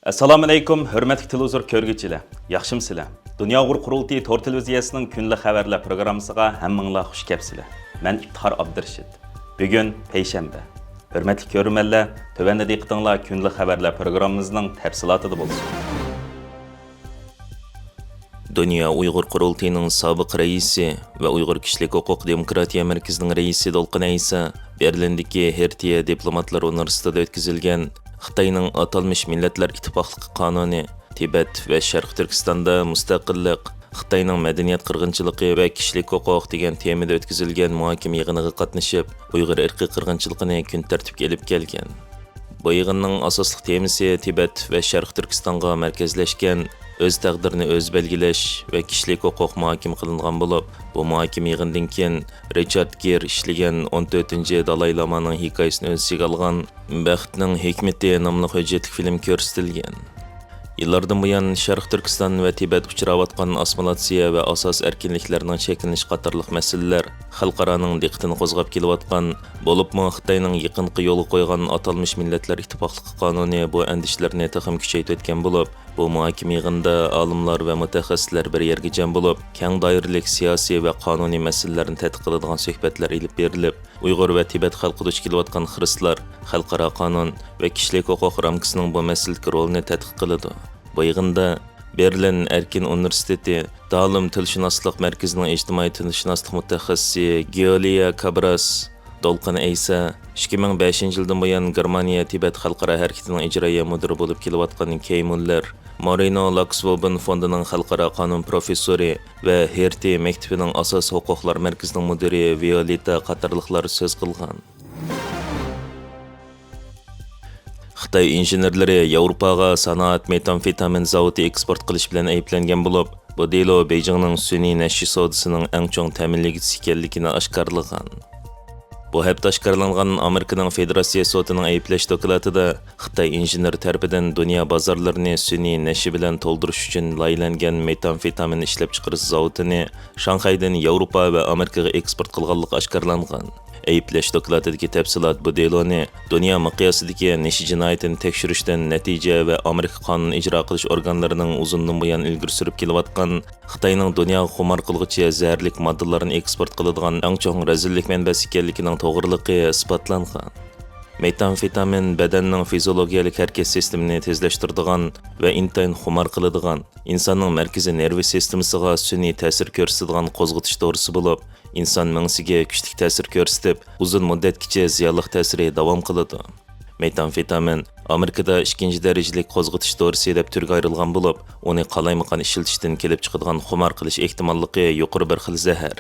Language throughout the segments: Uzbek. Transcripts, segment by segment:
Assalomu alaykum, hurmatli televizor ko'rguvchilar. Yaxshimsizlar? Dunyo qurultiyi Tor televiziyasining kunlik xabarlar programmasiga hammanglar xush kelibsizlar. Men İftihar Abdurashid. Bugun payshanba. Hurmatli ko'ruvchilar, tövəndə diqqətinizlər kunlik xabarlar programmamızın təfsilatında bo'lsin. Dünya Uyghur Qurultayının sabiq raisi ve Uyghur Kişilik Hukuk Demokratiya Merkezi'nin raisi Dolqin Aysa, Berlindeki Hertie Diplomatlar Üniversitesi'de ötküzülgen Xitayning atalmış Milletler İttifaqlığı Kanunu, Tibet ve Şarkı Türkistan'da müstakillik, Xitayning madaniyat qirg'inchiligi ve kişilik hukuk degan temada ötküzülgen muhokama yig'iniga qatnashib, Uyg'ur irqiy qirg'inchiligini kun tartibga olib kelgan. Bu yig'inning asosli temasi Tibet ve Şarkı Türkistan'ga merkezleşken öz taqdirini öz belgilash ve kişilik hukuk muhokama qilingan bo'lib, bu muhokama yig'inidan keyin Richard Gere ishlagan 14-Dalay Lamaning hikoyasini o'z ichiga olgan Baxtning hikmati nomli hujjatli film ko'rsatilgan. Yıllardan buyon Sharq Turkiston va Tibet uchrayotgan assimilyatsiya va asos erkinliklarining cheklanishi qatorliq masalalar xalqaroning diqqatini qo'zg'ab kelayotgan, bo'libmi Xitoyning yaqinqi yo'lga qo'ygan atalmış Milletler İttifaqlığı Kanunu bu andishlarni taxim kuchaytirgan bo'lib, bu muhokama yig'inida olimlar va mutaxassislar bir yerga jam bo'lib, keng doiralik siyosiy va qonuniy masalalarni tadqiq qiladigan suhbatlar ilib berilib, Uyg'ur va Tibet xalqi duch kelayotgan xiristlar, xalqaro qonun va kishilik huquq ramkasining bu masaladagi rolini tadqiq qiladi. Bu yig'inda Berlin Erkin Universiteti Ta'lim tilshunoslik markazining ijtimoiy tilshunoslik mutaxassisi Giulia Cabras, Dolqin Aysa 2005-yildan buyon Germaniya Tibet xalqaro harakatining ijroiya mudiri bo'lib kelayotgan Kay Muller, Marino Laxwoben fondining xalqaro qonun professori va Hertie maktabining asos huquqlar markazining mudiri Violeta qatorliqlar so'z qilgan. Xitoy injenerlari Yevropaga sanoat metamfetamin zavodi eksport qilish bilan ayblangan bo'lib, bu delo Beijingning sun'iy nashri savdosining eng chong ta'minlagisi ekanligini oshkorlagan. Bu hafta oshkorlangan Amerikaning Federatsiya sotining ayblash dokladida Xitoy injener tarafidan dunyo bozorlarini sun'iy nashri bilan to'ldirish uchun laylangan metamfetamin ishlab chiqarish zavodini Shanxaydan Yevropa va Amerikaga eksport qilganligi oshkorlangan. Ayıplash dokladidagi tafsilot bu deloni dunyo miqyosidagi nish jinoyatini tekshirishdan natija va Amerika qonun ijro qilish organlarining uzundan buyon ilgari surib kelayotgan Xitoyning dunyoga xumor qilg'uchi zaharlik moddalarni eksport qiladigan eng chong razillik manbasi ekanligining to'g'riligi isbotlangan. Metamfetamin badanning fiziologiyalik harakat sistemini tezlashtiradigan va intayin xumor qiladigan, insonning markaziy nervi sistemasiga sun'iy ta'sir ko'rsatadigan qo'zg'atish dorisi bo'lib, inson mingsiga kuchli ta'sir ko'rsatib, uzun muddatgacha ziyonli ta'siri davom qiladi. Metamfetamin Amerikada 2-darajalik qo'zg'atish dorisi deb turga ayrilgan bo'lib, uni qalaymaqan ishlatishdan kelib chiqadigan xumor qilish ehtimolligi yuqori bir xil zahar.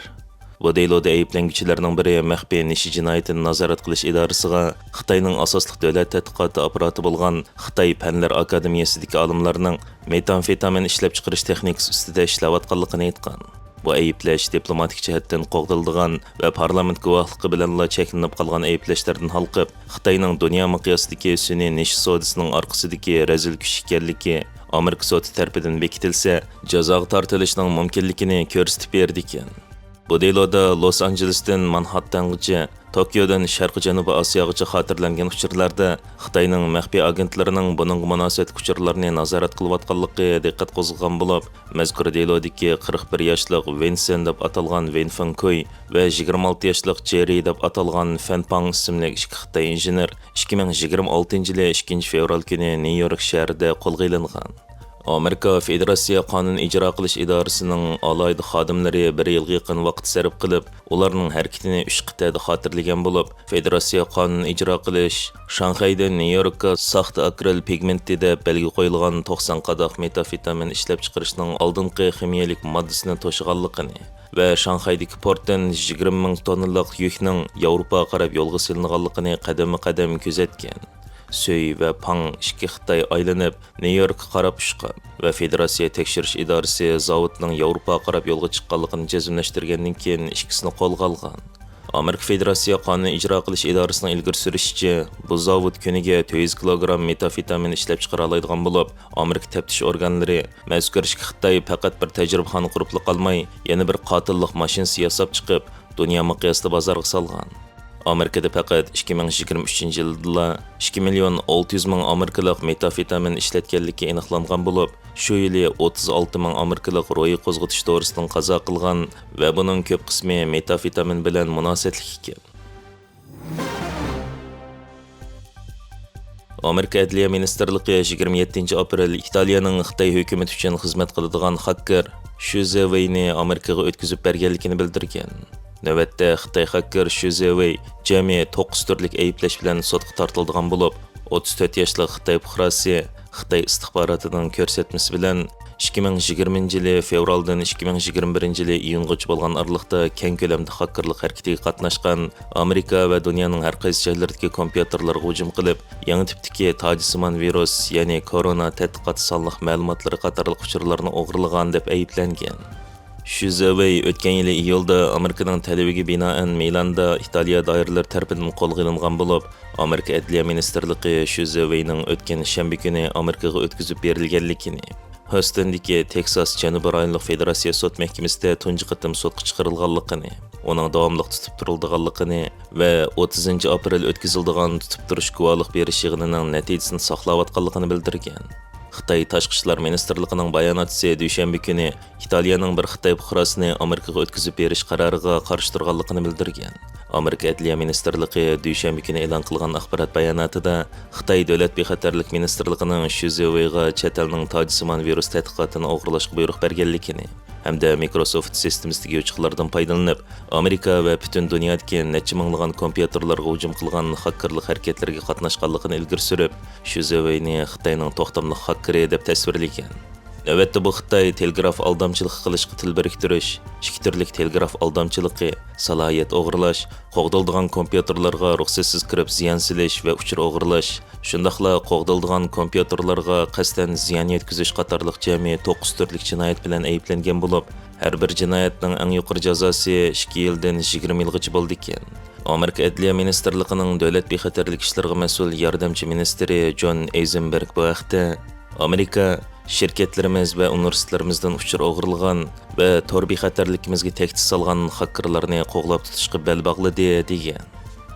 Bu deloda ayblanuvchilarning biri maxfiy nish jinoyatini nazorat qilish idorasiga Xitoyning asosli davlat tadqiqoti apparati bo'lgan Xitoy Fanlar Akademiyasidagi olimlarning metamfetamin ishlab chiqarish texnikasi ustida ishlayotganligini aytgan. Bu ayblash diplomatik jihatdan qo'g'dildigan va parlament guvohligi bilanla cheklanib qolgan ayblashlardan halqib, Xitoyning dunyo miqyosidagi sun'iy nish savdosining orqasidagi razil kuch ekanligi Amerika sudi tarafidan bekitilsa, jazoga tortilishning mumkinligini ko'rsatib berdi ekan. Bu deloda Los Angelesdan Manhattangacha, Tokiodan Sharqi Janubiy Osiyogacha xotirlangan uchurlarda Xitoyning maxfiy agentlarining buning munosabat uchurlarini nazorat qilayotganligi diqqat qo'zg'agan bo'lib, mazkur delodagi 41 yoshli Vincent deb atalgan Wen Fengkuy va 26 yoshli Jerry deb atalgan Fan Pang ismli ikki Xitoy injener 2026-yili 2-fevral kuni Nyu-York shahrida qo'lga olingan. Amerika Federatsiya qonun ijro qilish idorasining alayda xodimlari bir yilga yaqin vaqt sarf qilib, ularning harakatini 3 qitada xotirlagan bo'lib, Federatsiya qonun ijro qilish Shanxaydan Nyu-Yorkka saxta akril pigmenti deb belgi qo'yilgan 90 qadoq metamfetamin ishlab chiqarishning oldingi ximiyalik moddasini to'shig'anligini va Shanxaydagi portdan 20 ming tonnalik yukning Yevropaga qarab yo'lga silinganligini qadam-qadam kuzatgan. Söy va Pang ikki Xitoy aylanib Nyu-Yorkka qarab ushgan va Federatsiya tekshirish idorasi zavodning Yevropaga qarab yo'lga chiqqanligini jazmlashtirgandan keyin ikkisini qo'lga olgan. Amerika Federatsiya qonun ijro qilish idorasining ilgari surishicha, bu zavod kuniga 200 kilogramm metamfetamin ishlab chiqara oladigan bo'lib, Amerika taftish organlari mazkur Xitoy faqat bir tajribaxona qurib qolmay, yana bir qotillik mashinasi yasab chiqib, dunyo miqyosida bozorga solgan. Amerikada faqat 2023-yilda 2 million 600 ming amerikalik metafetamin ishlatganligi aniqlangan bo'lib, shu yili 36 ming amerikalik ro'yi qo'zg'atish to'g'risidan qazo qilgan va buning ko'p qismi metafetamin bilan munosabatli ekan. Amerika Adliya Ministerligi 27 aprel Italiyaning Xitoy hukumati uchun xizmat qiladigan hacker Shu Zeweyni Amerikaga o'tkazib berganligini bildirgan. Navbatda Xitoy hacker Shu Zewey jami 9 turlik ayblash bilan sudga tortilgan bo'lib, 34 yoshli Xitoy fuqarosi Xitoy istixborotining ko'rsatmasi bilan 2020 yili fevraldan 2021 yili iyungacha bo'lgan aralıqda keng ko'lamda hakkerlik harakatiga qatnashgan Amerika va dunyoning har qaysi joylaridagi kompyuterlarga hujum qilib, yangi tipdagi tojisimon virus, ya'ni korona tadqiqot sonliq ma'lumotlari qatorliq uchurlarni o'g'irlagan deb ayblangan. Shu Zewey o'tgan yili iyulda Amerikaning talabiga binoan Milanda Italiya doiralari tomonidan qo'lga olingan bo'lib, Amerika Adliya Ministerligi Shu Zeweyning o'tgan shanba kuni Amerikaga o'tkazib berilganligini, Houstondagi Texas Janubiy rayonlik federatsiya sud mahkamasida tunji qatim sudga chiqarilganligini, uning davomli tutib turilganligini va 30 aprel o'tkaziladigan tutib turish guvohlik berish yig'inining natijasini saqlayotganligini bildirgan. Xitoy Tashqi ishlar ministrligining bayonotchisi dushanba kuni Italiyaning bir Xitoy fuqarosini Amerikaga o'tkazib berish qaroriga qarshi turganligini bildirgan. Amerika Adliya Ministerligi dushanba kuni e'lon qilgan axborot bayonotida Xitoy Davlat bexatarlik ministrligining Shu Zeweyga chet elning tojisimon virus tadqiqotini o'g'irlashga buyruq berganligini hamda Microsoft sistemasidagi yutuqlardan foydalanib, Amerika va butun dunyodagi necha minglagan kompyuterlarga hujum qilgan hakkerlik harakatlarga qatnashganligini ilgari surib, Shu Zeweyni Xitoyning to'xtamli hakkeri deb tasvirlagan. Navbatda bu Xitoy telegraf aldamchilik qilishga til biriktirish, ikki turlik telegraf aldamchiligi, salohiyat o'g'irlash, qo'g'dildigan kompyuterlarga ruxsatsiz kirib ziyon silish va uchur o'g'irlash, shundaqla qo'g'dildigan kompyuterlarga qasdan ziyon yetkazish qatorliq jami 9 turlik jinoyat bilan ayblangan bo'lib, har bir jinoyatning eng yuqori jazosi 2 yildan 20 yilgacha bo'ldi ekan. Amerika Adliya Ministerligining davlat bexatarlik ishlariga mas'ul yordamchi ministri John Eisenberg bu haqda Amerika şirketlerimiz ve universitetlerimizden uçur o'g'irlagan ve tor bexatarligimizga tehdit solgan hakkerlarni qo'g'lab tutishga bel bog'ladi degan.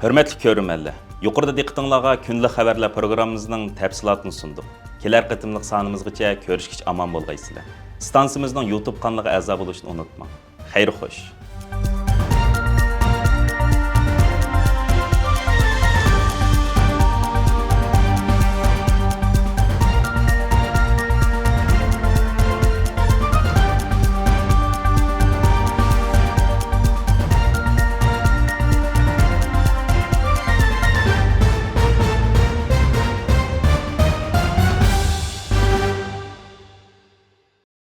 Hürmetli ko'rmanlar, yuqorida diqqatingizga kunlik xabarlar programmamizning tafsilotini sundik. Kelar qatimliq sonimizgacha ko'rishgich omon bo'lgaysizlar. Stansimizning YouTube kanaliga a'zo bo'lishni unutmang. Xayr xo'sh.